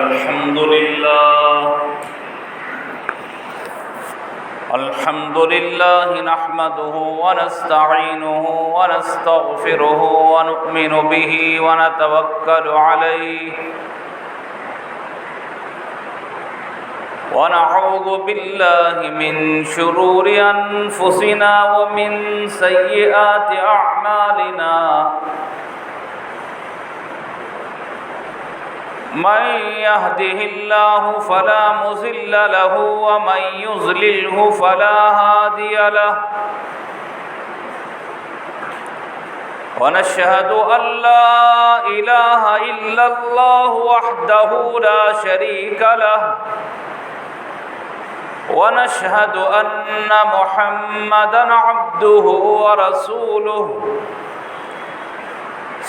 الحمد لله نحمده ونستعينه ونستغفره ونؤمن به ونتوكل عليه ونعوذ بالله من شرور أنفسنا ومن سيئات أعمالنا من يهده الله فلا مضل له ومن يضلله فلا هادي له ونشهد أن لا إله إلا الله وحده لا شريك له ونشهد أن محمدًا عبده ورسوله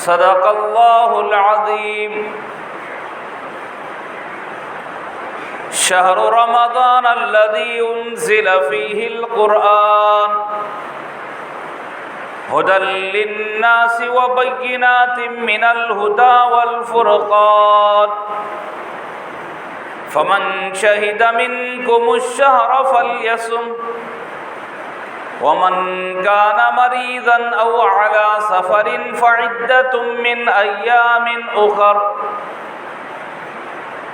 صدق الله العظيم شهر رمضان الذي أنزل فيه القرآن هدى للناس وبينات من الهدى والفرقان فمن شهد منكم الشهر فليصم ومن كان مريضا أو على سفر فعدة من أيام أخر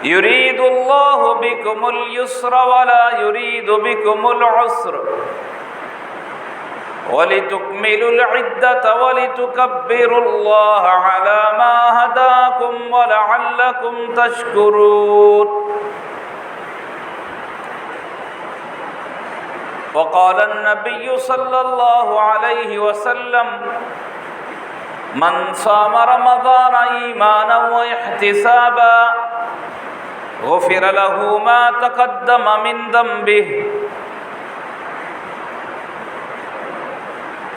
يريد الله بكم اليسر ولا يريد بكم العسر ولتكملوا العدة ولتكبروا الله على ما هداكم ولعلكم تشكرون وقال النبي صلى الله عليه وسلم من صام رمضان إيمانا واحتسابا غفر له ما تقدم من ذنبه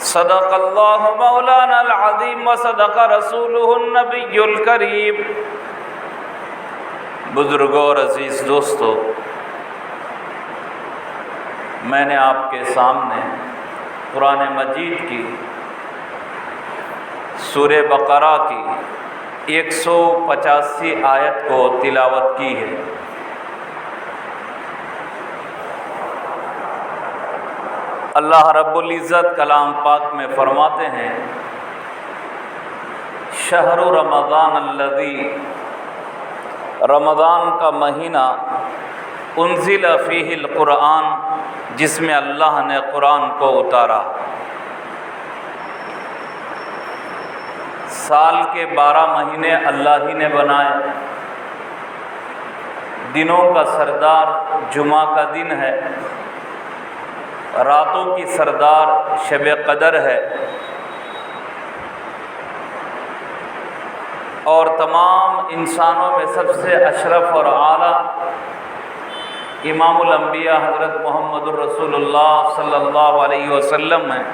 صدق الله مولانا العظيم وصدق رسوله النبي الكريم بزرگوں اور عزیز دوستو، میں نے آپ کے سامنے قرآن مجید کی سورہ بقرہ کی 185 آیت کو تلاوت کی ہے۔ اللہ رب العزت کلام پاک میں فرماتے ہیں، شہر رمضان الذی، رمضان کا مہینہ، انزل فیہ القرآن، جس میں اللہ نے قرآن کو اتارا۔ سال کے 12 مہینے اللہ ہی نے بنائے، دنوں کا سردار جمعہ کا دن ہے، راتوں کی سردار شب قدر ہے، اور تمام انسانوں میں سب سے اشرف اور اعلیٰ امام الانبیاء حضرت محمد الرسول اللہ صلی اللہ علیہ وسلم ہیں۔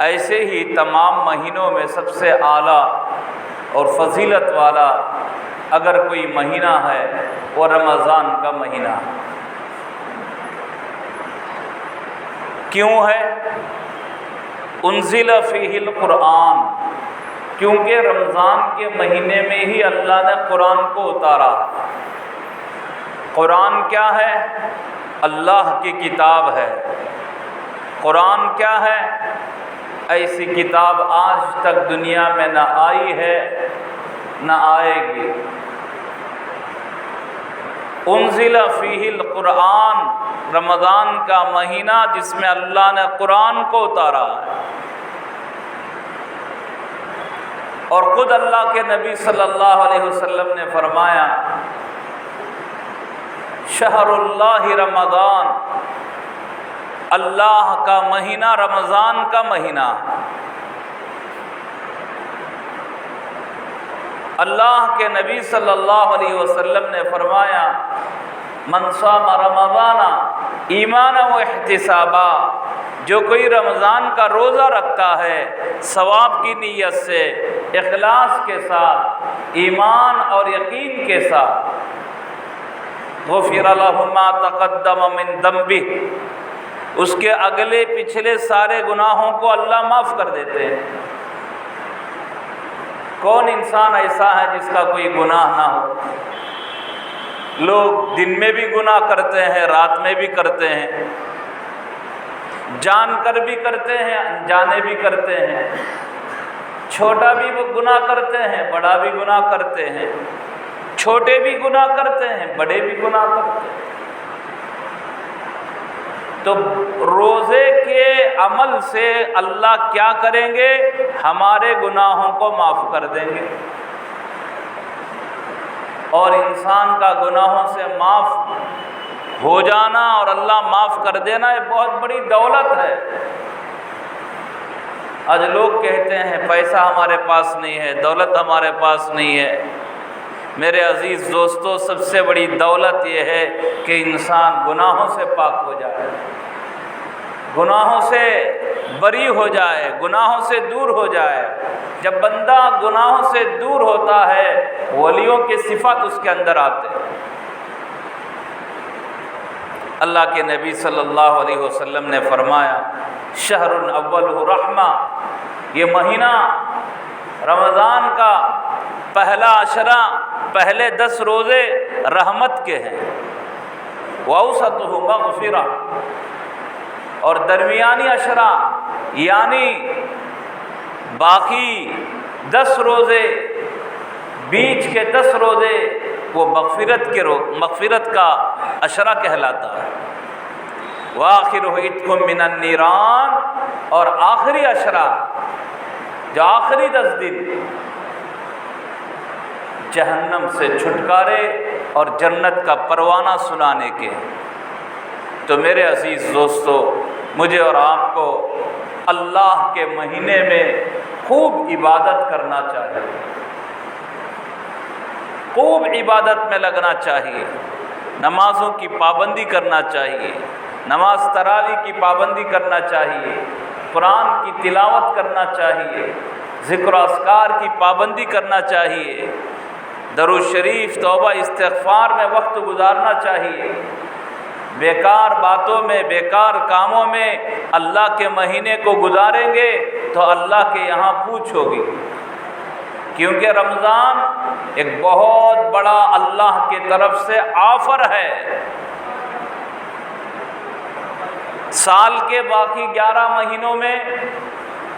ایسے ہی تمام مہینوں میں سب سے اعلیٰ اور فضیلت والا اگر کوئی مہینہ ہے وہ رمضان کا مہینہ۔ کیوں ہے؟ انزل فیہ القرآن، کیونکہ رمضان کے مہینے میں ہی اللہ نے قرآن کو اتارا۔ قرآن کیا ہے؟ اللہ کی کتاب ہے۔ قرآن کیا ہے؟ ایسی کتاب آج تک دنیا میں نہ آئی ہے نہ آئے گی۔ انزل فیہ القرآن، رمضان کا مہینہ جس میں اللہ نے قرآن کو اتارا ہے، اور خود اللہ کے نبی صلی اللہ علیہ وسلم نے فرمایا، شہر اللہ رمضان، اللہ کا مہینہ رمضان کا مہینہ۔ اللہ کے نبی صلی اللہ علیہ وسلم نے فرمایا، من صام رمضان ایمانا و احتسابا، جو کوئی رمضان کا روزہ رکھتا ہے ثواب کی نیت سے، اخلاص کے ساتھ، ایمان اور یقین کے ساتھ، غفر لہ ما تقدم من ذنبہ، اس کے اگلے پچھلے سارے گناہوں کو اللہ معاف کر دیتے ہیں۔ کون انسان ایسا ہے جس کا کوئی گناہ نہ ہو؟ لوگ دن میں بھی گناہ کرتے ہیں، رات میں بھی کرتے ہیں، جان کر بھی کرتے ہیں، انجانے بھی کرتے ہیں، چھوٹا بھی وہ گناہ کرتے ہیں، بڑا بھی گناہ کرتے ہیں، چھوٹے بھی گناہ کرتے ہیں، بڑے بھی گناہ کرتے ہیں۔ تو روزے کے عمل سے اللہ کیا کریں گے؟ ہمارے گناہوں کو معاف کر دیں گے، اور انسان کا گناہوں سے معاف ہو جانا اور اللہ معاف کر دینا یہ بہت بڑی دولت ہے۔ آج لوگ کہتے ہیں پیسہ ہمارے پاس نہیں ہے، دولت ہمارے پاس نہیں ہے۔ میرے عزیز دوستو، سب سے بڑی دولت یہ ہے کہ انسان گناہوں سے پاک ہو جائے، گناہوں سے بری ہو جائے، گناہوں سے دور ہو جائے۔ جب بندہ گناہوں سے دور ہوتا ہے، ولیوں کے صفات اس کے اندر آتے ہیں۔ اللہ کے نبی صلی اللہ علیہ وسلم نے فرمایا، شہر اول رحمہ، یہ مہینہ رمضان کا پہلا عشرہ، پہلے 10 روزے رحمت کے ہیں، وَأَوْسَطُهُ مَغْفِرَةٌ، اور درمیانی عشرہ یعنی باقی 10 روزے، بیچ کے 10 روزے وہ مغفرت کا عشرہ کہلاتا ہے۔ وَآخِرُهُ عِتْقٌ مِّنَ النِّيرَانِ، اور آخری عشرہ جو آخری 10 دن جہنم سے چھٹکارے اور جنت کا پروانہ سنانے کے۔ تو میرے عزیز دوستو، مجھے اور آپ کو اللہ کے مہینے میں خوب عبادت کرنا چاہیے، خوب عبادت میں لگنا چاہیے، نمازوں کی پابندی کرنا چاہیے، نماز تراویح کی پابندی کرنا چاہیے، قرآن کی تلاوت کرنا چاہیے، ذکر و اذکار کی پابندی کرنا چاہیے، درود شریف، توبہ، استغفار میں وقت گزارنا چاہیے۔ بیکار باتوں میں، بیکار کاموں میں اللہ کے مہینے کو گزاریں گے تو اللہ کے یہاں پوچھ ہوگی، کیونکہ رمضان ایک بہت بڑا اللہ کی طرف سے آفر ہے۔ سال کے باقی 11 مہینوں میں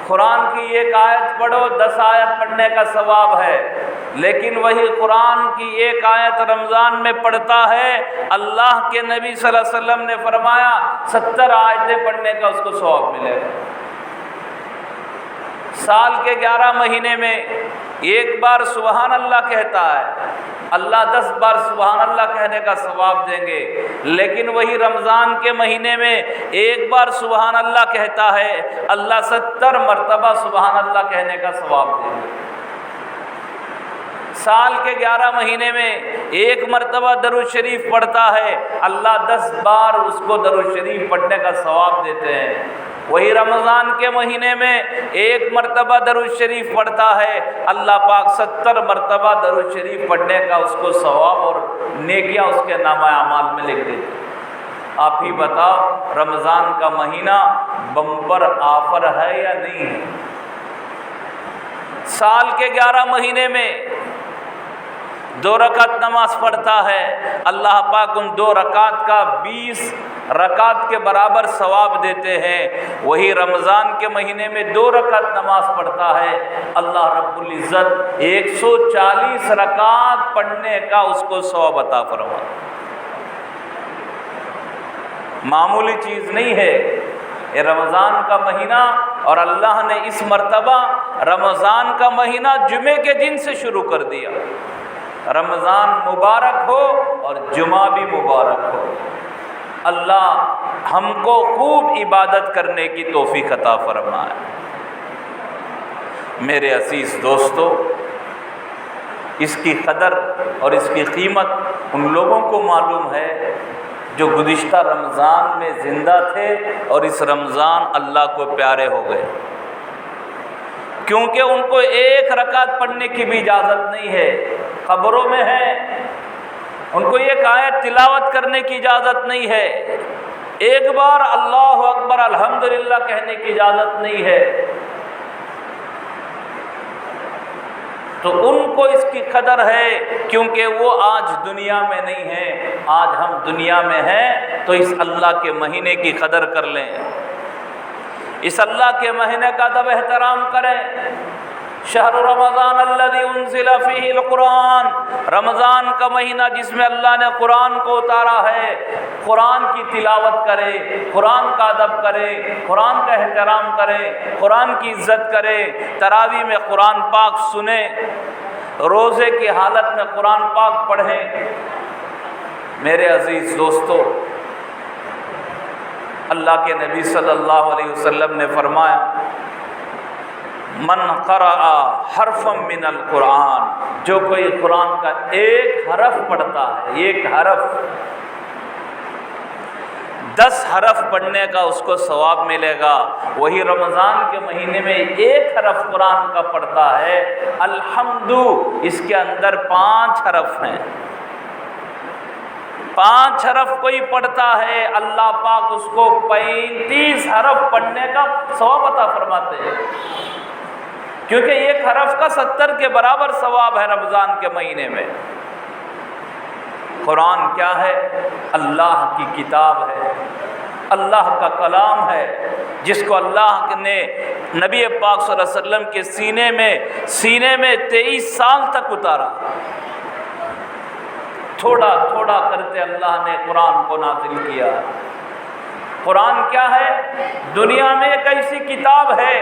قرآن کی ایک آیت پڑھو، 10 آیت پڑھنے کا ثواب ہے، لیکن وہی قرآن کی ایک آیت رمضان میں پڑھتا ہے، اللہ کے نبی صلی اللہ علیہ وسلم نے فرمایا 70 آیتیں پڑھنے کا اس کو ثواب ملے گا۔ سال کے 11 مہینے میں ایک بار سبحان اللہ کہتا ہے، اللہ 10 بار سبحان اللہ کہنے کا ثواب دیں گے، لیکن وہی رمضان کے مہینے میں ایک بار سبحان اللہ کہتا ہے، اللہ 70 مرتبہ سبحان اللہ کہنے کا ثواب دیں گے۔ سال کے 11 مہینے میں ایک مرتبہ درود شریف پڑھتا ہے، اللہ 10 بار اس کو درود شریف پڑھنے کا ثواب دیتے ہیں۔ وہی رمضان کے مہینے میں ایک مرتبہ درود شریف پڑھتا ہے، اللہ پاک 70 مرتبہ درود شریف پڑھنے کا اس کو ثواب اور نیکیاں اس کے نامہ اعمال میں لکھ دیتے ہیں۔ آپ ہی بتاؤ، رمضان کا مہینہ بمپر آفر ہے یا نہیں ہے؟ سال کے 11 مہینے میں 2 رکعت نماز پڑھتا ہے، اللہ پاک ان 2 رکعت کا 20 رکعت کے برابر ثواب دیتے ہیں۔ وہی رمضان کے مہینے میں 2 رکعت نماز پڑھتا ہے، اللہ رب العزت 140 رکعت پڑھنے کا اس کو ثواب عطا فرماتا ہے۔ معمولی چیز نہیں ہے یہ رمضان کا مہینہ، اور اللہ نے اس مرتبہ رمضان کا مہینہ جمعے کے دن سے شروع کر دیا۔ رمضان مبارک ہو اور جمعہ بھی مبارک ہو۔ اللہ ہم کو خوب عبادت کرنے کی توفیق عطا فرمائے۔ میرے عزیز دوستو، اس کی قدر اور اس کی قیمت ان لوگوں کو معلوم ہے جو گزشتہ رمضان میں زندہ تھے اور اس رمضان اللہ کو پیارے ہو گئے، کیونکہ ان کو 1 رکعت پڑھنے کی بھی اجازت نہیں ہے، قبروں میں ہیں، ان کو 1 آیت تلاوت کرنے کی اجازت نہیں ہے، 1 بار اللہ اکبر الحمدللہ کہنے کی اجازت نہیں ہے۔ تو ان کو اس کی قدر ہے، کیونکہ وہ آج دنیا میں نہیں ہیں، آج ہم دنیا میں ہیں، تو اس اللہ کے مہینے کی قدر کر لیں، اس اللہ کے مہینے کا ادب احترام کریں۔ شہر رمضان الذی انزل فیہ القرآن، رمضان کا مہینہ جس میں اللہ نے قرآن کو اتارا ہے، قرآن کی تلاوت کرے، قرآن کا ادب کرے، قرآن کا احترام کرے، قرآن کی عزت کرے، تراویح میں قرآن پاک سنیں، روزے کی حالت میں قرآن پاک پڑھیں۔ میرے عزیز دوستو، اللہ کے نبی صلی اللہ علیہ وسلم نے فرمایا، من قرأ حرفا من القرآن، جو کوئی قرآن کا ایک حرف پڑھتا ہے، ایک حرف، 10 حرف پڑھنے کا اس کو ثواب ملے گا۔ وہی رمضان کے مہینے میں ایک حرف قرآن کا پڑھتا ہے، الحمد، اس کے اندر 5 حرف ہیں، 5 حرف کوئی پڑھتا ہے، اللہ پاک اس کو 35 حرف پڑھنے کا ثواب عطا فرماتے ہیں، کیونکہ ایک حرف کا 70 کے برابر ثواب ہے رمضان کے مہینے میں۔ قرآن کیا ہے؟ اللہ کی کتاب ہے، اللہ کا کلام ہے، جس کو اللہ نے نبی پاک صلی اللہ علیہ وسلم کے سینے میں 23 سال تک اتارا، تھوڑا تھوڑا کرتے اللہ نے قرآن کو نازل کیا۔ قرآن کیا ہے؟ دنیا میں ایک ایسی کتاب ہے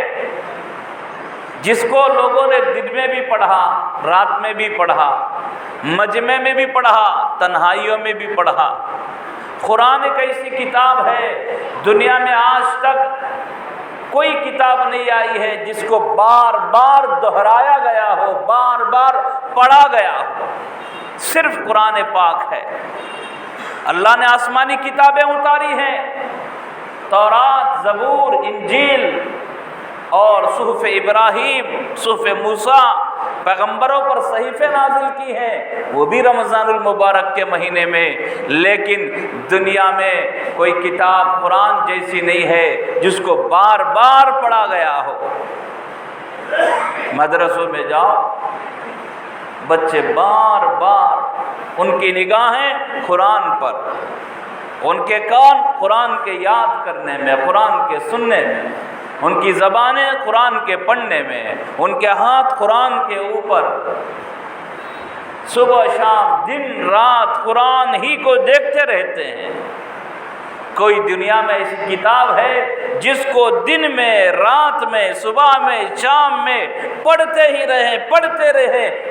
جس کو لوگوں نے دن میں بھی پڑھا، رات میں بھی پڑھا، مجمع میں بھی پڑھا، تنہائیوں میں بھی پڑھا۔ قرآن ایک ایسی کتاب ہے، دنیا میں آج تک کوئی کتاب نہیں آئی ہے جس کو بار بار دہرایا گیا ہو، بار بار پڑھا گیا ہو، صرف قرآن پاک ہے۔ اللہ نے آسمانی کتابیں اتاری ہیں، تورات، زبور، انجیل اور صحف ابراہیم، صحف موسیٰ، پیغمبروں پر صحیفے نازل کی ہیں، وہ بھی رمضان المبارک کے مہینے میں۔ لیکن دنیا میں کوئی کتاب قرآن جیسی نہیں ہے جس کو بار بار پڑھا گیا ہو۔ مدرسوں میں جاؤ، بچے بار بار، ان کی نگاہیں قرآن پر، ان کے کان قرآن کے یاد کرنے میں، قرآن کے سننے میں، ان کی زبانیں قرآن کے پڑھنے میں، ان کے ہاتھ قرآن کے اوپر، صبح شام دن رات قرآن ہی کو دیکھتے رہتے ہیں۔ کوئی دنیا میں ایسی کتاب ہے جس کو دن میں، رات میں، صبح میں، شام میں پڑھتے ہی رہیں؟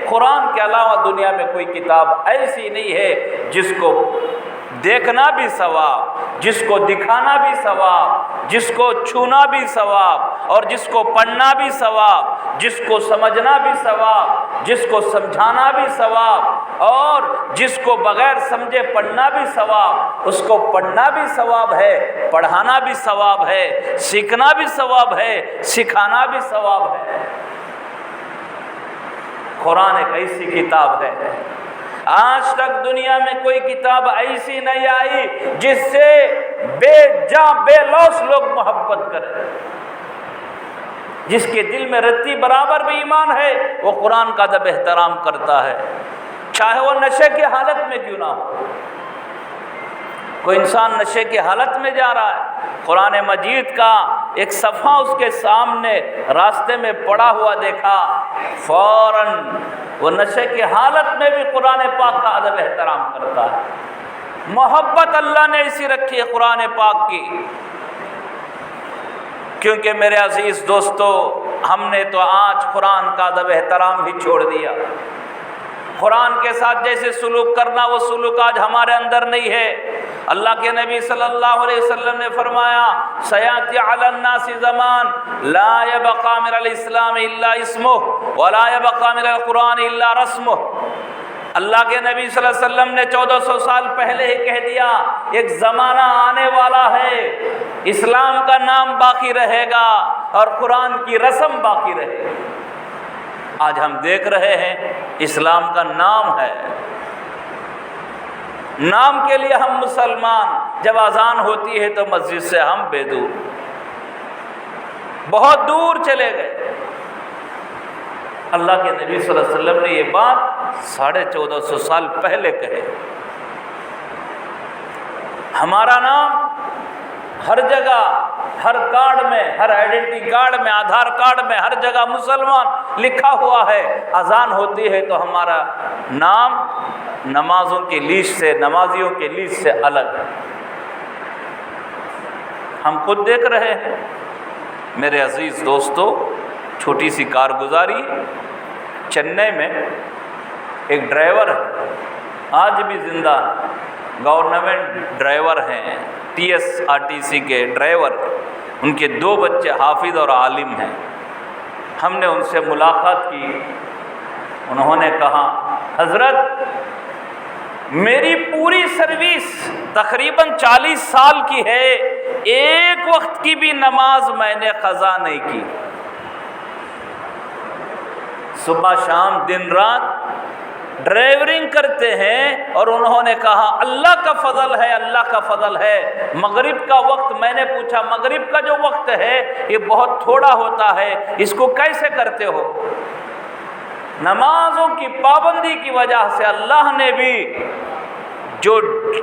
قرآن کے علاوہ دنیا میں کوئی کتاب ایسی نہیں ہے جس کو دیکھنا بھی ثواب، جس کو دکھانا بھی ثواب، جس کو چھونا بھی ثواب، اور جس کو پڑھنا بھی ثواب، جس کو سمجھنا بھی ثواب، جس کو سمجھانا بھی ثواب، اور جس کو بغیر سمجھے پڑھنا بھی ثواب۔ اس کو پڑھنا بھی ثواب ہے، پڑھانا بھی ثواب ہے، سیکھنا بھی ثواب ہے، سکھانا بھی ثواب ہے۔ قرآن ایک ایسی کتاب ہے، آج تک دنیا میں کوئی کتاب ایسی نہیں آئی جس سے بے جان بے لوث لوگ محبت کریں۔ جس کے دل میں رتی برابر بھی ایمان ہے، وہ قرآن کا ادب احترام کرتا ہے، چاہے وہ نشے کی حالت میں کیوں نہ ہو۔ کوئی انسان نشے کی حالت میں جا رہا ہے، قرآن مجید کا ایک صفحہ اس کے سامنے راستے میں پڑا ہوا دیکھا، فوراً وہ نشے کی حالت میں بھی قرآن پاک کا ادب احترام کرتا ہے۔ محبت اللہ نے ایسی رکھی ہے قرآن پاک کی، کیونکہ میرے عزیز دوستو، ہم نے تو آج قرآن کا ادب احترام ہی چھوڑ دیا۔ قرآن کے ساتھ جیسے سلوک کرنا، وہ سلوک آج ہمارے اندر نہیں ہے۔ اللہ کے نبی صلی اللہ علیہ وسلم نے فرمایا، سیاتی علی الناس زمان لا یبقى من الاسلام الا اسمہ ولا یبقى من القرآن الا رسمہ۔ اللہ کے نبی صلی اللہ علیہ وسلم نے 1400 سال پہلے ہی کہہ دیا، ایک زمانہ آنے والا ہے، اسلام کا نام باقی رہے گا اور قرآن کی رسم باقی رہے گی۔ آج ہم دیکھ رہے ہیں اسلام کا نام ہے، نام کے لیے ہم مسلمان، جب اذان ہوتی ہے تو مسجد سے ہم بے دور، بہت دور چلے گئے۔ اللہ کے نبی صلی اللہ علیہ وسلم نے یہ بات 1450 سال پہلے کہے۔ ہمارا نام ہر جگہ، ہر کارڈ میں، ہر آئیڈینٹی کارڈ میں، آدھار کارڈ میں، ہر جگہ مسلمان لکھا ہوا ہے۔ اذان ہوتی ہے تو ہمارا نام نمازوں کی لیسٹ سے، نمازیوں کی لیسٹ سے الگ ہے۔ ہم خود دیکھ رہے ہیں۔ میرے عزیز دوستو، چھوٹی سی کارگزاری، چنئی میں ایک ڈرائیور ہے، آج بھی زندہ، گورنمنٹ ڈرائیور ہیں، TSRTC کے ڈرائیور، ان کے 2 بچے حافظ اور عالم ہیں۔ ہم نے ان سے ملاقات کی، انہوں نے کہا حضرت میری پوری سروس تقریباً 40 سال کی ہے، ایک وقت کی بھی نماز میں نے قضا نہیں کی، صبح شام دن رات ڈرائیورنگ کرتے ہیں۔ اور انہوں نے کہا اللہ کا فضل ہے، اللہ کا فضل ہے، مغرب کا وقت، میں نے پوچھا مغرب کا جو وقت ہے یہ بہت تھوڑا ہوتا ہے، اس کو کیسے کرتے ہو؟ نمازوں کی پابندی کی وجہ سے اللہ نے بھی جو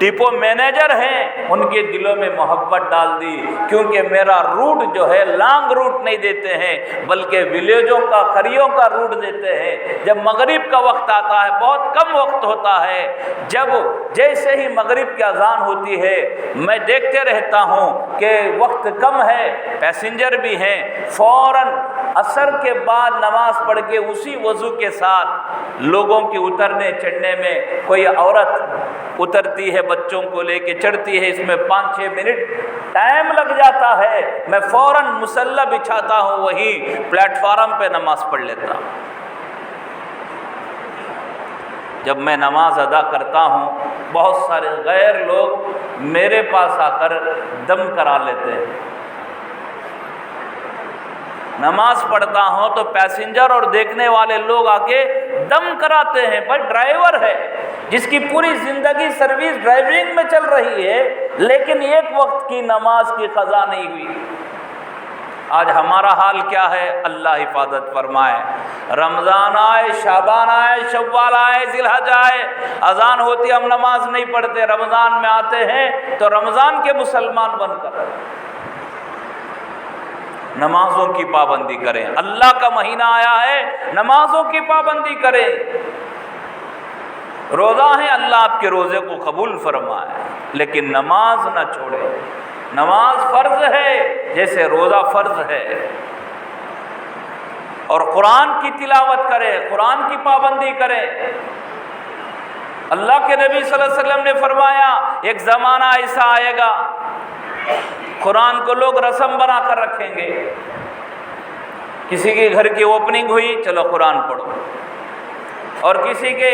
ڈپو مینیجر ہیں ان کے دلوں میں محبت ڈال دی، کیونکہ میرا روٹ جو ہے لانگ روٹ نہیں دیتے ہیں بلکہ ولیجوں کا، قریوں کا روٹ دیتے ہیں۔ جب مغرب کا وقت آتا ہے، بہت کم وقت ہوتا ہے، جب جیسے ہی مغرب کی اذان ہوتی ہے میں دیکھتے رہتا ہوں کہ وقت کم ہے، پیسنجر بھی ہیں، فوراً عصر کے بعد نماز پڑھ کے اسی وضو کے ساتھ لوگوں کے اترنے چڑھنے میں، کوئی عورت اترتی ہے بچوں کو لے کے چڑھتی ہے، اس میں 5-6 منٹ ٹائم لگ جاتا ہے، میں فوراً مصلی بچھاتا ہوں، وہی پلیٹ فارم پہ نماز پڑھ لیتا ہوں۔ جب میں نماز ادا کرتا ہوں بہت سارے غیر لوگ میرے پاس آ کر دم کرا لیتے ہیں۔ نماز پڑھتا ہوں تو پیسنجر اور دیکھنے والے لوگ آ کے دم کراتے ہیں، بھائی ڈرائیور ہے جس کی پوری زندگی سروس ڈرائیونگ میں چل رہی ہے، لیکن ایک وقت کی نماز کی قضا نہیں ہوئی۔ آج ہمارا حال کیا ہے؟ اللہ حفاظت فرمائے۔ رمضان آئے، شعبان آئے، شوال آئے، ذی الحج آئے، اذان ہوتی ہم نماز نہیں پڑھتے، رمضان میں آتے ہیں تو رمضان کے مسلمان بن کر نمازوں کی پابندی کریں۔ اللہ کا مہینہ آیا ہے، نمازوں کی پابندی کریں۔ روزہ ہے، اللہ آپ کے روزے کو قبول فرمائے، لیکن نماز نہ چھوڑیں۔ نماز فرض ہے جیسے روزہ فرض ہے، اور قرآن کی تلاوت کریں، قرآن کی پابندی کریں۔ اللہ کے نبی صلی اللہ علیہ وسلم نے فرمایا ایک زمانہ ایسا آئے گا قرآن کو لوگ رسم بنا کر رکھیں گے، کسی کے گھر کی اوپننگ ہوئی چلو قرآن پڑھو، اور کسی کے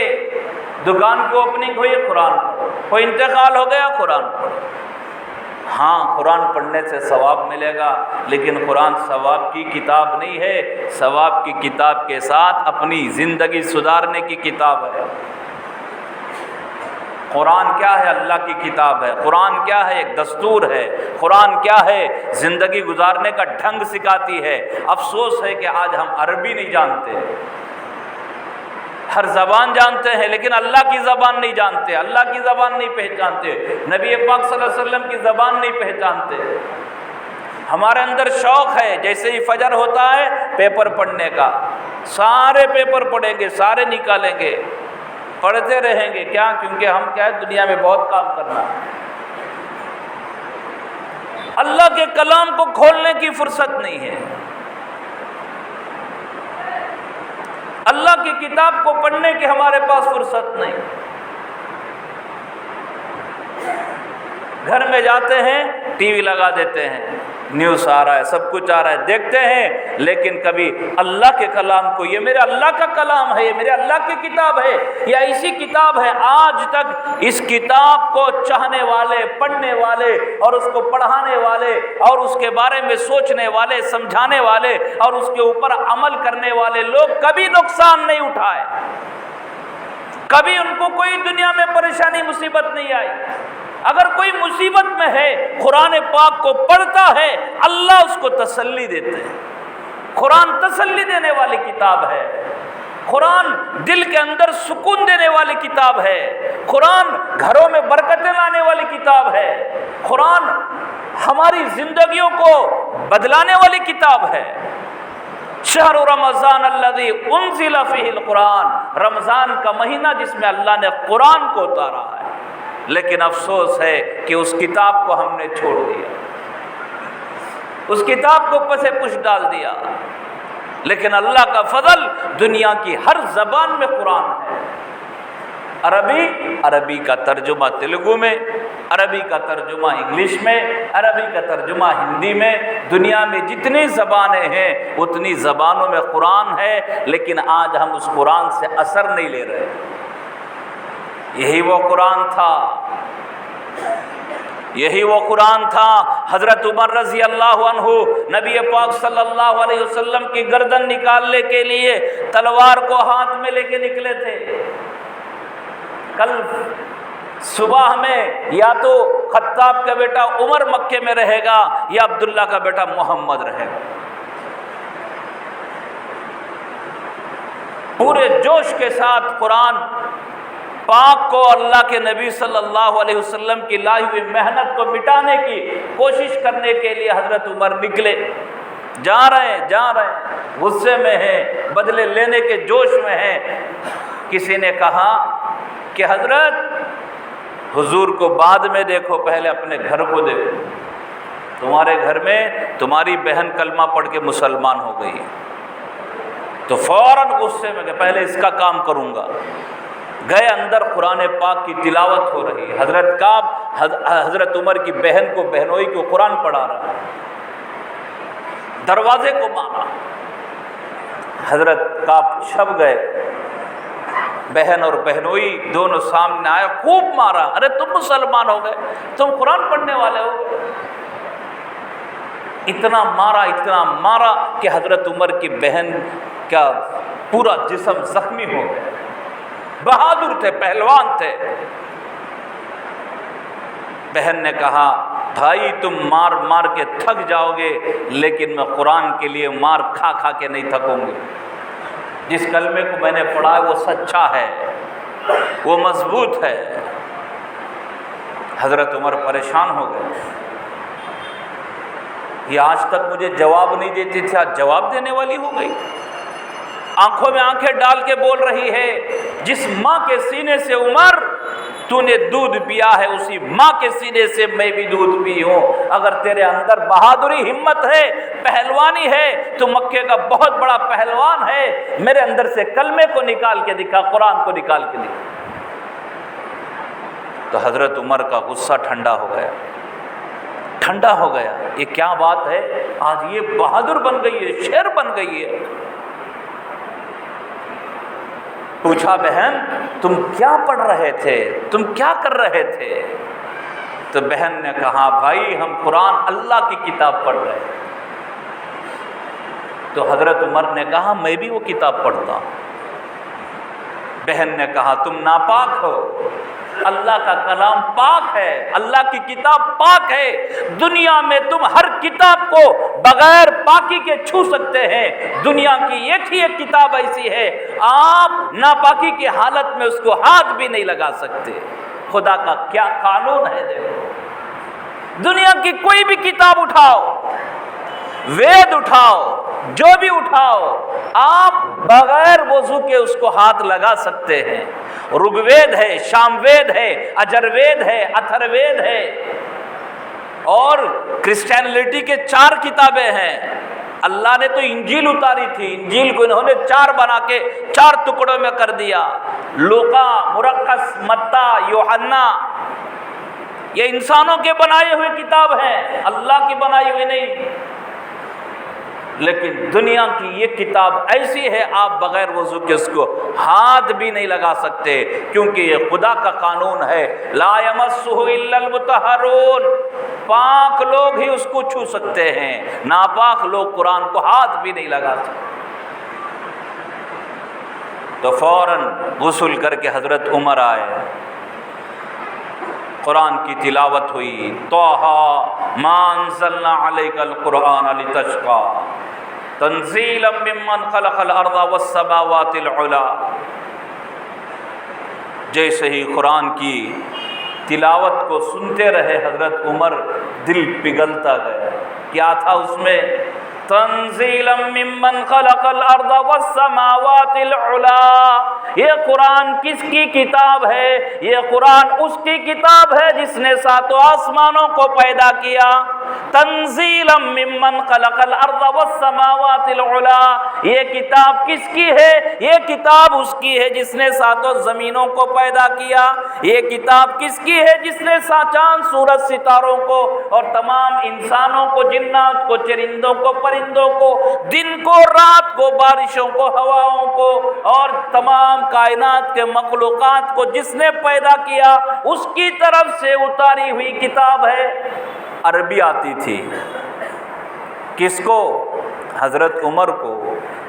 دکان کی اوپننگ ہوئی قرآن پڑھو، کوئی انتقال ہو گیا قرآن پڑھو۔ ہاں قرآن پڑھنے سے ثواب ملے گا، لیکن قرآن ثواب کی کتاب نہیں ہے، ثواب کی کتاب کے ساتھ اپنی زندگی سدھارنے کی کتاب ہے۔ قرآن کیا ہے؟ اللہ کی کتاب ہے۔ قرآن کیا ہے؟ ایک دستور ہے۔ قرآن کیا ہے؟ زندگی گزارنے کا ڈھنگ سکھاتی ہے۔ افسوس ہے کہ آج ہم عربی نہیں جانتے، ہر زبان جانتے ہیں لیکن اللہ کی زبان نہیں جانتے، اللہ کی زبان نہیں پہچانتے، نبی پاک صلی اللہ علیہ وسلم کی زبان نہیں پہچانتے۔ ہمارے اندر شوق ہے، جیسے ہی فجر ہوتا ہے پیپر پڑھنے کا، سارے پیپر پڑھیں گے، سارے نکالیں گے، پڑھتے رہیں گے۔ کیا؟ کیونکہ ہم کیا ہے، دنیا میں بہت کام کرنا ہے۔ اللہ کے کلام کو کھولنے کی فرصت نہیں ہے، اللہ کی کتاب کو پڑھنے کی ہمارے پاس فرصت نہیں۔ گھر میں جاتے ہیں ٹی وی لگا دیتے ہیں، نیوز آ رہا ہے، سب کچھ آ رہا ہے، دیکھتے ہیں، لیکن کبھی اللہ کے کلام کو، یہ میرے اللہ کا کلام ہے، یہ میرے اللہ کی کتاب ہے، یا ایسی کتاب ہے، آج تک اس کتاب کو چاہنے والے، پڑھنے والے اور اس کو پڑھانے والے اور اس کے بارے میں سوچنے والے، سمجھانے والے اور اس کے اوپر عمل کرنے والے لوگ کبھی نقصان نہیں اٹھائے، کبھی ان کو کوئی دنیا میں پریشانی مصیبت نہیں آئی۔ اگر کوئی مصیبت میں ہے قرآن پاک کو پڑھتا ہے، اللہ اس کو تسلی دیتے ہیں۔ قرآن تسلی دینے والی کتاب ہے۔ قرآن دل کے اندر سکون دینے والی کتاب ہے، قرآن گھروں میں برکتیں لانے والی کتاب ہے، قرآن ہماری زندگیوں کو بدلانے والی کتاب ہے۔ شہر رمضان الذی انزل فیہ القرآن، رمضان کا مہینہ جس میں اللہ نے قرآن کو اتارا ہے، لیکن افسوس ہے کہ اس کتاب کو ہم نے چھوڑ دیا، اس کتاب کو پس پش ڈال دیا۔ لیکن اللہ کا فضل، دنیا کی ہر زبان میں قرآن ہے، عربی کا ترجمہ تیلگو میں، عربی کا ترجمہ انگلش میں، عربی کا ترجمہ ہندی میں، دنیا میں جتنی زبانیں ہیں اتنی زبانوں میں قرآن ہے، لیکن آج ہم اس قرآن سے اثر نہیں لے رہے۔ یہی وہ قرآن تھا، یہی وہ قرآن تھا۔ حضرت عمر رضی اللہ عنہ نبی پاک صلی اللہ علیہ وسلم کی گردن نکالنے کے لیے تلوار کو ہاتھ میں لے کے نکلے تھے۔ کل صبح میں یا تو خطاب کا بیٹا عمر مکے میں رہے گا یا عبداللہ کا بیٹا محمد رہے گا۔ پورے جوش کے ساتھ قرآن پاک کو اللہ کے نبی صلی اللہ علیہ وسلم کی لائی ہوئی محنت کو مٹانے کی کوشش کرنے کے لیے حضرت عمر نکلے، جا رہے ہیں، غصے میں ہیں، بدلے لینے کے جوش میں ہیں۔ کسی نے کہا کہ حضرت حضور کو بعد میں دیکھو، پہلے اپنے گھر کو دیکھو، تمہارے گھر میں تمہاری بہن کلمہ پڑھ کے مسلمان ہو گئی، تو فوراً غصے میں کہ پہلے اس کا کام کروں گا۔ گئے اندر، قرآن پاک کی تلاوت ہو رہی ہے، حضرت کعب حضرت عمر کی بہن کو، بہنوئی کو قرآن پڑھا رہا ہے، دروازے کو مارا، حضرت کعب چھپ گئے، بہن اور بہنوئی دونوں سامنے آئے، خوب مارا، ارے تم مسلمان ہو گئے، تم قرآن پڑھنے والے ہو۔ اتنا مارا کہ حضرت عمر کی بہن کا پورا جسم زخمی ہو گیا۔ بہادر تھے، پہلوان تھے۔ بہن نے کہا بھائی تم مار مار کے تھک جاؤ گے، لیکن میں قرآن کے لیے مار کھا کھا کے نہیں تھکوں گی۔ جس کلمے کو میں نے پڑھا ہے وہ سچا ہے، وہ مضبوط ہے۔ حضرت عمر پریشان ہو گئے، یہ آج تک مجھے جواب نہیں دیتی تھی، آج جواب دینے والی ہو گئی۔ آنکھوں میں آنکھیں ڈال کے بول رہی ہے، جس ماں کے سینے سے عمر تو نے دودھ پیا ہے، اسی ماں کے سینے سے میں بھی دودھ پی ہوں۔ اگر تیرے اندر بہادری، ہمت ہے، پہلوانی ہے، تو مکے کا بہت بڑا پہلوان ہے، میرے اندر سے کلمے کو نکال کے دکھا، قرآن کو نکال کے دکھا۔ تو حضرت عمر کا غصہ ٹھنڈا ہو گیا، یہ کیا بات ہے، آج یہ بہادر بن گئی ہے، شیر بن گئی ہے۔ پوچھا بہن تم کیا پڑھ رہے تھے، تم کیا کر رہے تھے؟ تو بہن نے کہا بھائی ہم قرآن اللہ کی کتاب پڑھ رہے ہیں۔ تو حضرت عمر نے کہا میں بھی وہ کتاب پڑھتا ہوں۔ بہن نے کہا تم ناپاک ہو، اللہ کا کلام پاک ہے، اللہ کی کتاب پاک ہے، دنیا میں تم ہر کتاب کو بغیر پاکی کے چھو سکتے ہیں، دنیا کی ایک ہی ایک کتاب ایسی ہے آپ ناپاکی کی حالت میں اس کو ہاتھ بھی نہیں لگا سکتے۔ خدا کا کیا قانون ہے، دیکھو دنیا کی کوئی بھی کتاب اٹھاؤ، وید اٹھاؤ، جو بھی اٹھاؤ، آپ بغیر وضو کے اس کو ہاتھ لگا سکتے ہیں۔ رگ وید ہے، شام وید ہے، اجر وید ہے، اتھر وید ہے، اور کرسچینٹی کے 4 کتابیں ہیں۔ اللہ نے تو انجیل اتاری تھی، انجیل کو انہوں نے 4 بنا کے 4 ٹکڑوں میں کر دیا، لوقا، مرقس، متی، یوحنا۔ یہ انسانوں کے بنائے ہوئے کتاب ہیں، اللہ کی بنائی ہوئی نہیں۔ لیکن دنیا کی یہ کتاب ایسی ہے آپ بغیر وضو کے اس کو ہاتھ بھی نہیں لگا سکتے، کیونکہ یہ خدا کا قانون ہے، لا یمسہ الا المطہرون، پاک لوگ ہی اس کو چھو سکتے ہیں، ناپاک لوگ قرآن کو ہاتھ بھی نہیں لگا سکتے۔ تو فوراً غسل کر کے حضرت عمر آئے، قرآن کی تلاوت ہوئی، طٰہٰ مَا أَنزَلْنَا عَلَيْكَ الْقُرْآنَ لِتَشْقَىٰ، تنزیلا ممن خلق الارض والسماوات العلی۔ جیسے ہی قرآن کی تلاوت کو سنتے رہے حضرت عمر دل پگھلتا گیا۔ کیا تھا اس میں؟ تنزیلا ممن خلق الارض والسماوات العلی۔ یہ قرآن کس کی کتاب ہے؟ یہ قرآن اس کی کتاب ہے جس نے ساتوں آسمانوں کو پیدا کیا۔ تنزیلا ممن خلق الارض والسماوات العلی۔ یہ کتاب کس کی ہے؟ یہ کتاب اس کی ہے جس نے ساتوں زمینوں کو پیدا کیا۔ یہ کتاب کس کی ہے؟ جس نے چاند سورج ستاروں کو اور تمام انسانوں کو، جنات کو، چرندوں کو، پرندوں کو، دن کو، رات کو، بارشوں کو، ہواؤں کو اور تمام کائنات کے مخلوقات کو جس نے پیدا کیا، اس کی طرف سے اتاری ہوئی کتاب ہے۔ عربی آتی تھی کس کو؟ حضرت عمر کو۔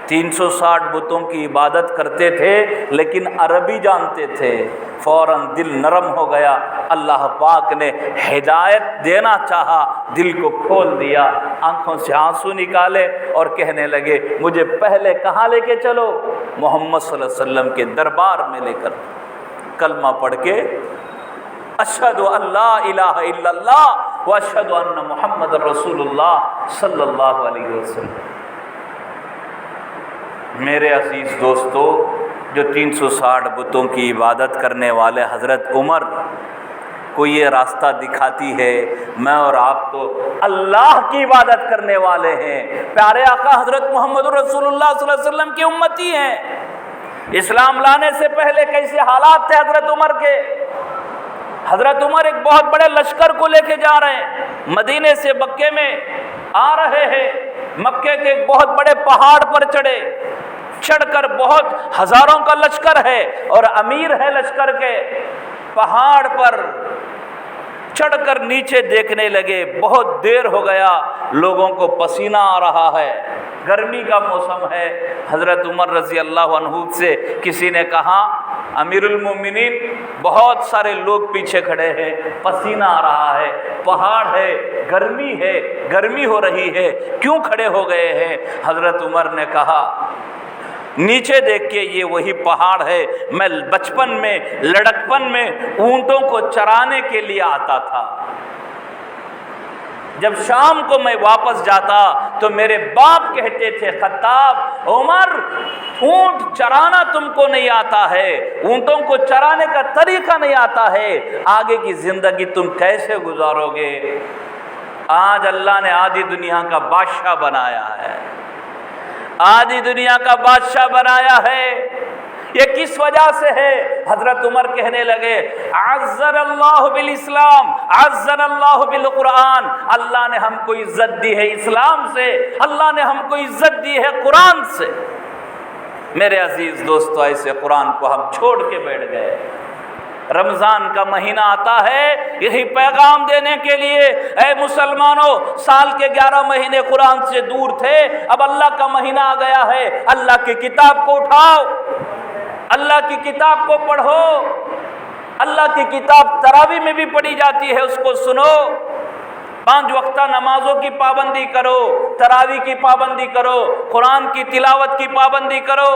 360 بتوں کی عبادت کرتے تھے لیکن عربی جانتے تھے۔ فوراً دل نرم ہو گیا، اللہ پاک نے ہدایت دینا چاہا، دل کو کھول دیا، آنکھوں سے آنسو نکالے اور کہنے لگے مجھے پہلے کہاں لے کے چلو؟ محمد صلی اللہ علیہ وسلم کے دربار میں لے کر۔ کلمہ پڑھ کے اشہد ان لا الہ الا اللہ و اشہد ان محمد رسول اللہ صلی اللہ علیہ وسلم۔ میرے عزیز دوستو، جو 360 بتوں کی عبادت کرنے والے حضرت عمر کو یہ راستہ دکھاتی ہے، میں اور آپ تو اللہ کی عبادت کرنے والے ہیں، پیارے آقا حضرت محمد رسول اللہ صلی اللہ علیہ وسلم کی امتی ہیں۔ اسلام لانے سے پہلے کیسے حالات تھے حضرت عمر کے؟ حضرت عمر ایک بہت بڑے لشکر کو لے کے جا رہے ہیں، مدینے سے مکے میں آ رہے ہیں۔ مکے کے ایک بہت بڑے پہاڑ پر چڑھ کر بہت ہزاروں کا لشکر ہے اور امیر ہے لشکر کے۔ پہاڑ پر چڑھ کر نیچے دیکھنے لگے، بہت دیر ہو گیا، لوگوں کو پسینہ آ رہا ہے، گرمی کا موسم ہے۔ حضرت عمر رضی اللہ عنہ سے کسی نے کہا امیر المومنین بہت سارے لوگ پیچھے کھڑے ہیں، پسینہ آ رہا ہے، پہاڑ ہے، گرمی ہو رہی ہے، کیوں کھڑے ہو گئے ہیں؟ حضرت عمر نے کہا نیچے دیکھ کے یہ وہی پہاڑ ہے، میں بچپن میں لڑکپن میں اونٹوں کو چرانے کے لیے آتا تھا۔ جب شام کو میں واپس جاتا تو میرے باپ کہتے تھے خطاب عمر اونٹ چرانا تم کو نہیں آتا ہے، اونٹوں کو چرانے کا طریقہ نہیں آتا ہے، آگے کی زندگی تم کیسے گزارو گے؟ آج اللہ نے آدھی دنیا کا بادشاہ بنایا ہے، آدھی دنیا کا بادشاہ بنایا ہے۔ یہ کس وجہ سے ہے؟ حضرت عمر کہنے لگے عزر اللہ بالاسلام، عزر اللہ بالقرآن۔ اللہ نے ہم کو عزت دی ہے اسلام سے، اللہ نے ہم کو عزت دی ہے قرآن سے۔ میرے عزیز دوستو، ایسے قرآن کو ہم چھوڑ کے بیٹھ گئے۔ رمضان کا مہینہ آتا ہے یہی پیغام دینے کے لیے، اے مسلمانوں، سال کے 11 مہینے قرآن سے دور تھے، اب اللہ کا مہینہ آ گیا ہے، اللہ کی کتاب کو اٹھاؤ، اللہ کی کتاب کو پڑھو۔ اللہ کی کتاب تراویح میں بھی پڑھی جاتی ہے، اس کو سنو۔ 5 وقتہ نمازوں کی پابندی کرو، تراویح کی پابندی کرو، قرآن کی تلاوت کی پابندی کرو۔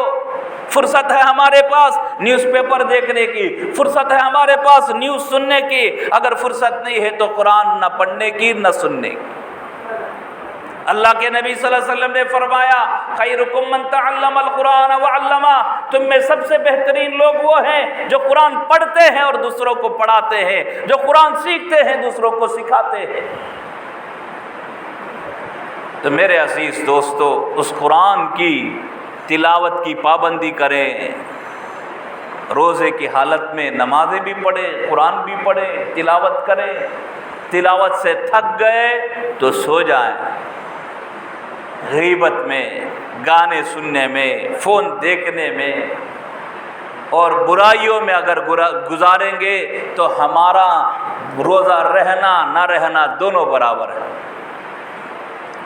فرصت ہے ہمارے پاس نیوز پیپر دیکھنے کی، فرصت ہے ہمارے پاس نیوز سننے کی، اگر فرصت نہیں ہے تو قرآن نہ پڑھنے کی نہ سننے کی۔ اللہ کے نبی صلی اللہ علیہ وسلم نے فرمایا خیرکم من تعلم القرآن وعلمہ، تم میں سب سے بہترین لوگ وہ ہیں جو قرآن پڑھتے ہیں اور دوسروں کو پڑھاتے ہیں، جو قرآن سیکھتے ہیں دوسروں کو سکھاتے ہیں۔ تو میرے عزیز دوستو، اس قرآن کی تلاوت کی پابندی کریں، روزے کی حالت میں نمازیں بھی پڑھیں، قرآن بھی پڑھیں، تلاوت کریں۔ تلاوت سے تھک گئے تو سو جائیں، غیبت میں، گانے سننے میں، فون دیکھنے میں اور برائیوں میں اگر گزاریں گے تو ہمارا روزہ رہنا نہ رہنا دونوں برابر ہے۔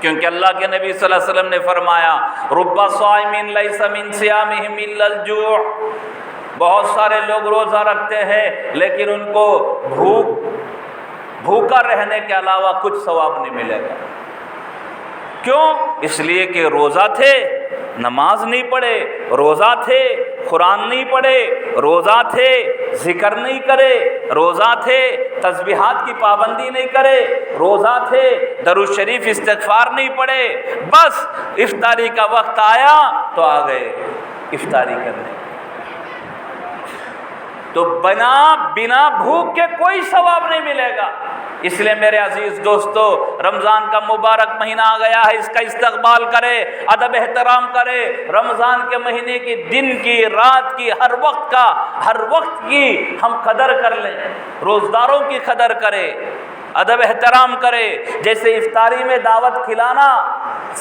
کیونکہ اللہ کے نبی صلی اللہ علیہ وسلم نے فرمایا رب صائم لیس من صیامہم الا الجوع، بہت سارے لوگ روزہ رکھتے ہیں لیکن ان کو بھوکا رہنے کے علاوہ کچھ ثواب نہیں ملے گا۔ کیوں؟ اس لیے کہ روزہ تھے نماز نہیں پڑھے، روزہ تھے قرآن نہیں پڑھے، روزہ تھے ذکر نہیں کرے، روزہ تھے تسبیحات کی پابندی نہیں کرے، روزہ تھے درود شریف استغفار نہیں پڑھے، بس افطاری کا وقت آیا تو آ گئے افطاری کرنے۔ تو بنا بھوک کے کوئی ثواب نہیں ملے گا۔ اس لیے میرے عزیز دوستو، رمضان کا مبارک مہینہ آ گیا ہے، اس کا استقبال کرے، ادب احترام کرے، رمضان کے مہینے کی دن کی رات کی ہر وقت کی ہم قدر کر لیں، روزداروں کی قدر کرے، ادب احترام کرے۔ جیسے افطاری میں دعوت کھلانا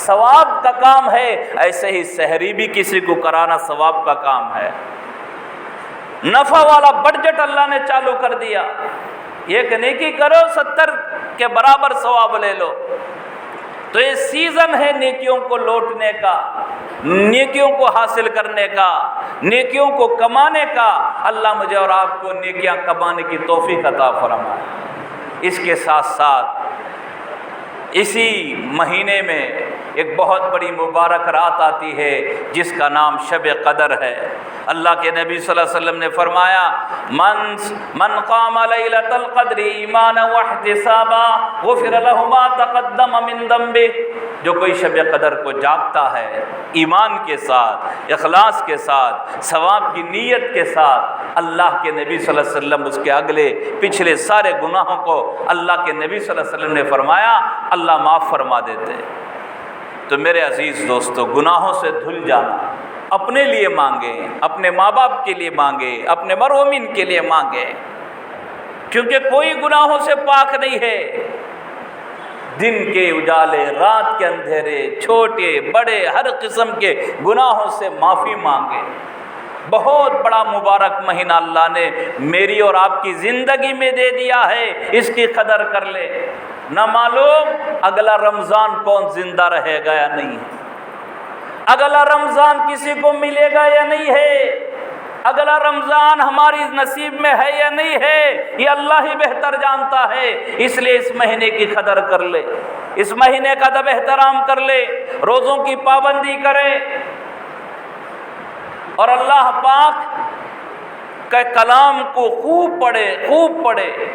ثواب کا کام ہے، ایسے ہی سحری بھی کسی کو کرانا ثواب کا کام ہے۔ نفع والا بجٹ اللہ نے چالو کر دیا، ایک نیکی کرو 70 کے برابر ثواب لے لو۔ تو یہ سیزن ہے نیکیوں کو لوٹنے کا، نیکیوں کو حاصل کرنے کا، نیکیوں کو کمانے کا۔ اللہ مجھے اور آپ کو نیکیاں کمانے کی توفیق عطا فرمائے۔ اس کے ساتھ ساتھ اسی مہینے میں ایک بہت بڑی مبارک رات آتی ہے جس کا نام شب قدر ہے۔ اللہ کے نبی صلی اللہ علیہ وسلم نے فرمایا، من قام لیلۃ القدر ایمانا واحتسابا غفر له ما تقدم من ذنبه۔ جو کوئی شب قدر کو جاگتا ہے ایمان کے ساتھ، اخلاص کے ساتھ، ثواب کی نیت کے ساتھ، اللہ کے نبی صلی اللہ علیہ وسلم اس کے اگلے پچھلے سارے گناہوں کو اللہ کے نبی صلی اللہ علیہ وسلم نے فرمایا اللہ معاف فرما دیتے۔ تو میرے عزیز دوستو، گناہوں سے دھل جانا، اپنے لیے مانگیں، اپنے ماں باپ کے لیے مانگیں، اپنے مرحومین کے لیے مانگیں، کیونکہ کوئی گناہوں سے پاک نہیں ہے۔ دن کے اجالے، رات کے اندھیرے، چھوٹے بڑے ہر قسم کے گناہوں سے معافی مانگیں۔ بہت بڑا مبارک مہینہ اللہ نے میری اور آپ کی زندگی میں دے دیا ہے، اس کی قدر کر لے۔ نہ معلوم اگلا رمضان کون زندہ رہے گا یا نہیں ہے، اگلا رمضان کسی کو ملے گا یا نہیں ہے، اگلا رمضان ہماری نصیب میں ہے یا نہیں ہے، یہ اللہ ہی بہتر جانتا ہے۔ اس لیے اس مہینے کی قدر کر لے، اس مہینے کا ادب احترام کر لے، روزوں کی پابندی کرے، اور اللہ پاک کے کلام کو خوب پڑھے۔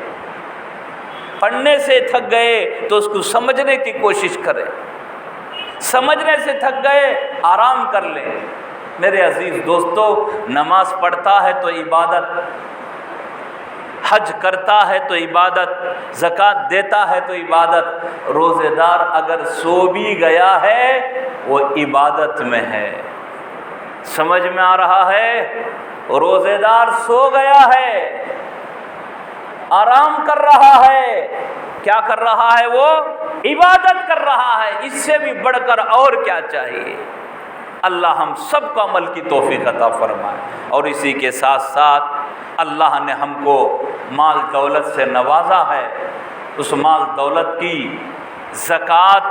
پڑھنے سے تھک گئے تو اس کو سمجھنے کی کوشش کرے، سمجھنے سے تھک گئے آرام کر لے۔ میرے عزیز دوستو، نماز پڑھتا ہے تو عبادت، حج کرتا ہے تو عبادت، زکوٰۃ دیتا ہے تو عبادت۔ روزے دار اگر سو بھی گیا ہے وہ عبادت میں ہے۔ سمجھ میں آ رہا ہے؟ روزے دار سو گیا ہے، آرام کر رہا ہے، کیا کر رہا ہے؟ وہ عبادت کر رہا ہے۔ اس سے بھی بڑھ کر اور کیا چاہیے؟ اللہ ہم سب کو عمل کی توفیق عطا فرمائے۔ اور اسی کے ساتھ ساتھ اللہ نے ہم کو مال دولت سے نوازا ہے، اس مال دولت کی زکوٰۃ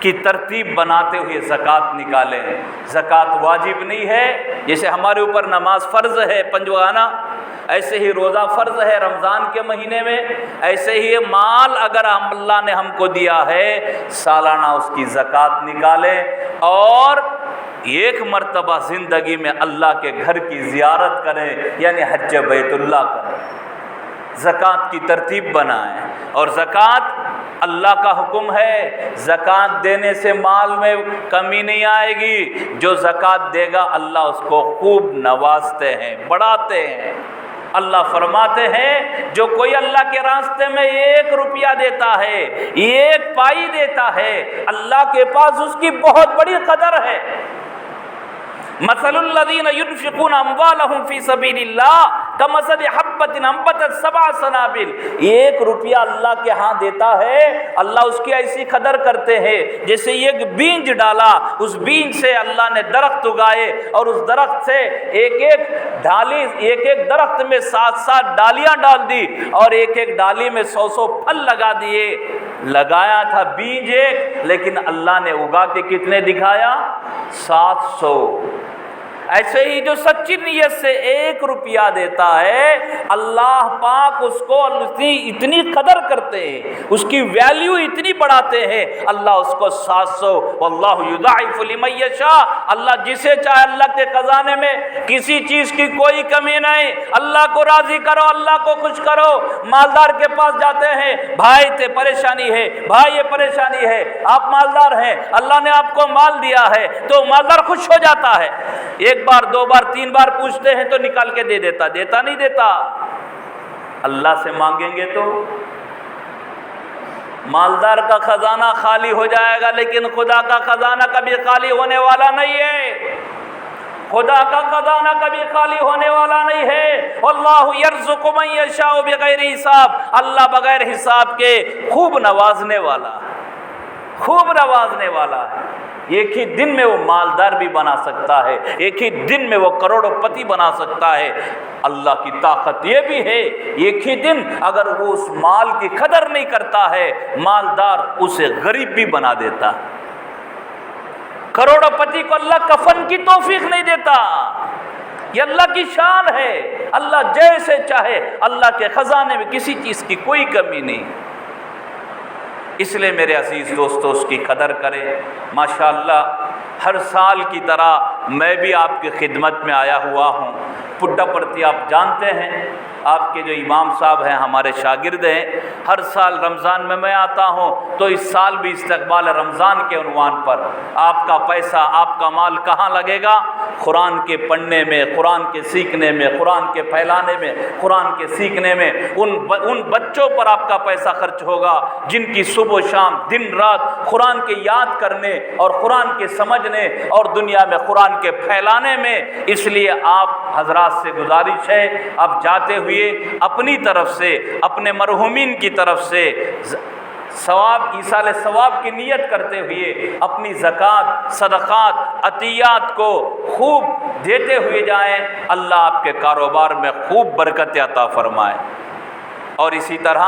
کی ترتیب بناتے ہوئے زکوٰۃ نکالیں۔ زکوٰۃ واجب نہیں ہے، جیسے ہمارے اوپر نماز فرض ہے پنجوانا، ایسے ہی روزہ فرض ہے رمضان کے مہینے میں، ایسے ہی مال اگر اللہ نے ہم کو دیا ہے سالانہ اس کی زکوٰۃ نکالیں، اور ایک مرتبہ زندگی میں اللہ کے گھر کی زیارت کریں، یعنی حج بیت اللہ کریں، زکوٰۃ کی ترتیب بنائیں۔ اور زکوٰۃ اللہ کا حکم ہے، زکوٰۃ دینے سے مال میں کمی نہیں آئے گی، جو زکوٰۃ دے گا اللہ اس کو خوب نوازتے ہیں، بڑھاتے ہیں۔ اللہ فرماتے ہیں جو کوئی اللہ کے راستے میں 1 روپیہ دیتا ہے، 1 پائی دیتا ہے، اللہ کے پاس اس کی بہت بڑی قدر ہے۔ مثل الذین ينفقون اموالهم فی سبیل اللہ کمثل حبۃ انبتت 7 سنابل۔ 1 روپیہ اللہ کے ہاں دیتا ہے، اللہ اس کی ایسی قدر کرتے ہیں جیسے ایک بیج ڈالا، اس بیج سے اللہ نے درخت اگائے، اور اس درخت سے ایک درخت میں 7 ڈالیاں ڈال دی، اور ایک ڈالی میں 100 پھل لگا دیے۔ لگایا تھا بیج ایک، لیکن اللہ نے اگا کے کتنے دکھایا؟ 700۔ ایسے ہی جو سچی نیت سے 1 روپیہ دیتا ہے اللہ پاک اس کو اتنی قدر کرتے ہیں، اس کی ویلیو اتنی بڑھاتے ہیں، اللہ اس کو 700 واللہ یضاعف لمن یشاء، اللہ جسے چاہے، اللہ کے خزانے میں کسی چیز کی کوئی کمی نہیں۔ اللہ کو راضی کرو، اللہ کو خوش کرو۔ مالدار کے پاس جاتے ہیں، بھائی تے پریشانی ہے، بھائی یہ پریشانی ہے، آپ مالدار ہیں، اللہ نے آپ کو مال دیا ہے، تو مالدار خوش ہو جاتا ہے، 1 بار 2 بار 3 بار پوچھتے ہیں تو نکال کے دے دیتا، دیتا نہیں دیتا۔ اللہ سے مانگیں گے تو مالدار کا خزانہ خالی ہو جائے گا، لیکن خدا کا خزانہ کبھی خالی ہونے والا نہیں ہے، خدا کا خزانہ کبھی خالی ہونے والا نہیں ہے۔ واللہ یرزق من یشاء بغیر حساب، اللہ بغیر حساب کے خوب نوازنے والا، خوب نوازنے والا ہے۔ ایک ہی دن میں وہ مالدار بھی بنا سکتا ہے، ایک ہی دن میں وہ کروڑوں پتی بنا سکتا ہے۔ اللہ کی طاقت یہ بھی ہے، ایک ہی دن اگر وہ اس مال کی قدر نہیں کرتا ہے، مالدار اسے غریب بھی بنا دیتا۔ کروڑوں پتی کو اللہ کفن کی توفیق نہیں دیتا، یہ اللہ کی شان ہے۔ اللہ جیسے چاہے، اللہ کے خزانے میں کسی چیز کی کوئی کمی نہیں۔ اس لیے میرے عزیز دوستو اس کی قدر کریں۔ ماشاءاللہ ہر سال کی طرح میں بھی آپ کی خدمت میں آیا ہوا ہوں۔ پڈا پڑتی آپ جانتے ہیں، آپ کے جو امام صاحب ہیں ہمارے شاگرد ہیں، ہر سال رمضان میں آتا ہوں، تو اس سال بھی استقبال رمضان کے عنوان پر آپ کا پیسہ، آپ کا مال کہاں لگے گا؟ قرآن کے پڑھنے میں، قرآن کے سیکھنے میں، قرآن کے پھیلانے میں، قرآن کے سیکھنے میں، ان بچوں پر آپ کا پیسہ خرچ ہوگا جن کی صبح و شام دن رات قرآن کے یاد کرنے اور قرآن کے سمجھنے اور دنیا میں قرآن کے پھیلانے میں۔ اس لیے آپ حضرات سے گزارش ہے، اب جاتے ہوئے اپنی طرف سے، اپنے مرحومین کی طرف سے ثواب، ایصال ثواب کی نیت کرتے ہوئے اپنی زکوٰۃ، صدقات، عطیات کو خوب دیتے ہوئے جائیں۔ اللہ آپ کے کاروبار میں خوب برکت عطا فرمائے۔ اور اسی طرح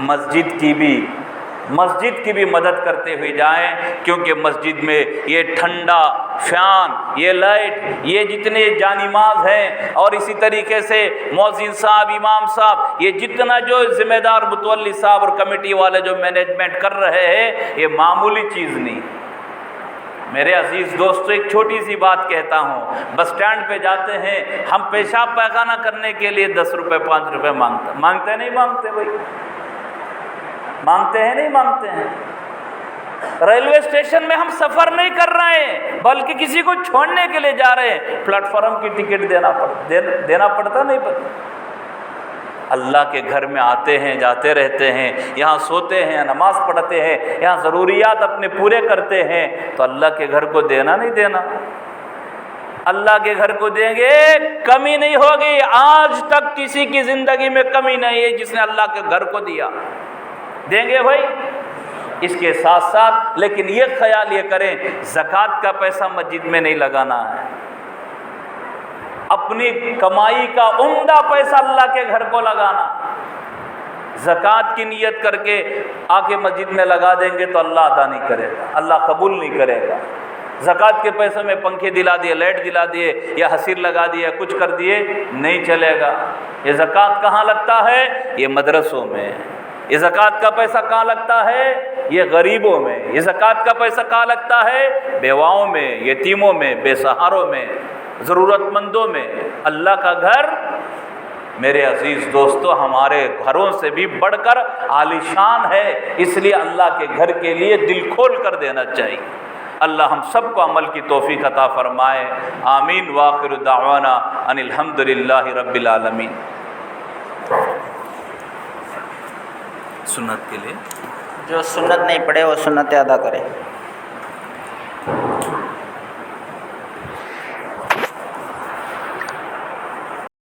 مسجد کی بھی مدد کرتے ہوئے جائیں، کیونکہ مسجد میں یہ ٹھنڈا، فین، یہ لائٹ، یہ جتنے جانماز ہیں، اور اسی طریقے سے مؤذن صاحب، امام صاحب، یہ جتنا جو ذمہ دار متولی صاحب اور کمیٹی والے جو مینجمنٹ کر رہے ہیں، یہ معمولی چیز نہیں۔ میرے عزیز دوستو ایک چھوٹی سی بات کہتا ہوں، بس اسٹینڈ پہ جاتے ہیں ہم پیشاب پیخانہ کرنے کے لیے 10 روپے 5 روپے مانگتے نہیں مانگتے بھائی، مانگتے ہیں نہیں مانگتے ہیں۔ ریلوے اسٹیشن میں ہم سفر نہیں کر رہے ہیں بلکہ کسی کو چھوڑنے کے لیے جا رہے ہیں، پلیٹ فارم کی ٹکٹ دینا پڑتا نہیں پڑتا۔ اللہ کے گھر میں آتے ہیں، جاتے رہتے ہیں، یہاں سوتے ہیں، نماز پڑھتے ہیں، یہاں ضروریات اپنے پورے کرتے ہیں، تو اللہ کے گھر کو دینا نہیں دینا؟ اللہ کے گھر کو دیں گے، کمی نہیں ہوگی۔ آج تک کسی کی زندگی میں کمی نہیں ہے جس نے اللہ کے گھر کو دیا، دیں گے بھائی۔ اس کے ساتھ ساتھ لیکن یہ خیال یہ کریں، زکوٰۃ کا پیسہ مسجد میں نہیں لگانا ہے، اپنی کمائی کا عمدہ پیسہ اللہ کے گھر کو لگانا۔ زکوٰۃ کی نیت کر کے آ کے مسجد میں لگا دیں گے تو اللہ ادا نہیں کرے گا، اللہ قبول نہیں کرے گا۔ زکوٰۃ کے پیسوں میں پنکھے دلا دیے، لائٹ دلا دیے، یا حسیر لگا دیے، کچھ کر دیے، نہیں چلے گا۔ یہ زکوٰۃ کہاں لگتا ہے؟ یہ مدرسوں میں۔ یہ زکوٰۃ کا پیسہ کہاں لگتا ہے؟ یہ غریبوں میں۔ یہ زکوٰۃ کا پیسہ کہاں لگتا ہے؟ بیواؤں میں، یتیموں میں، بے سہاروں میں، ضرورت مندوں میں۔ اللہ کا گھر میرے عزیز دوستو ہمارے گھروں سے بھی بڑھ کر عالی شان ہے، اس لیے اللہ کے گھر کے لیے دل کھول کر دینا چاہیے۔ اللہ ہم سب کو عمل کی توفیق عطا فرمائے، آمین۔ وآخر دعوانا ان الحمدللہ رب العالمین۔ سنت کے لیے جو سنت نہیں پڑھے وہ سنت ادا کرے۔